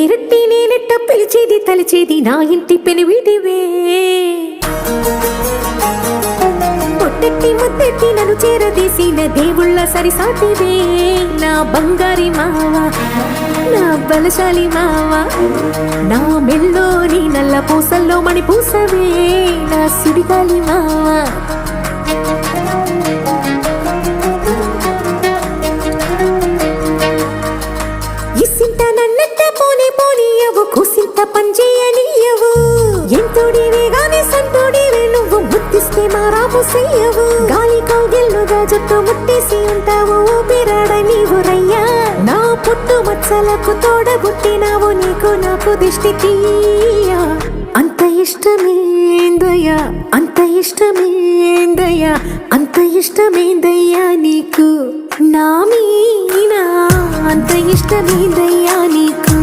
పేరెట్టి నేనెట్ట పిలిచేది తలిచేది నా ఇంటి పెనువిటివే పొట్టెట్టి ముద్దెట్టి నన్ను చేరదీసిన దేవుళ్ళ సరిసాటివే నా బంగారి మావా నా బలశాలి మావా నా మెల్లోని నల్ల పూసల్లో మణి పూసవే నా సుడిగాలి మావా ఇసింత నన్నట్ట పోనీ పోనీయవు కుసింత పంచేయనీయవు ఎంతోడివే గాని సంతోడివే నువ్వు ముద్దిస్తే మారాము చెయ్యవు గాలి కౌగిల్లుగా జుట్టు ముట్టేసి ఉంటావు ఊపిరాడ నీవు రయ్యా నా పుట్టు మచ్చలకు తోడబుట్టినావు నీకు నాకు దిష్టి తీయా అంత ఇష్టమేందయ్యా అంత ఇష్టమేందయ్యా అంత ఇష్టమేందయ్యా నీకు నా మీనా అంత ఇష్టమేందయ్యా నీకు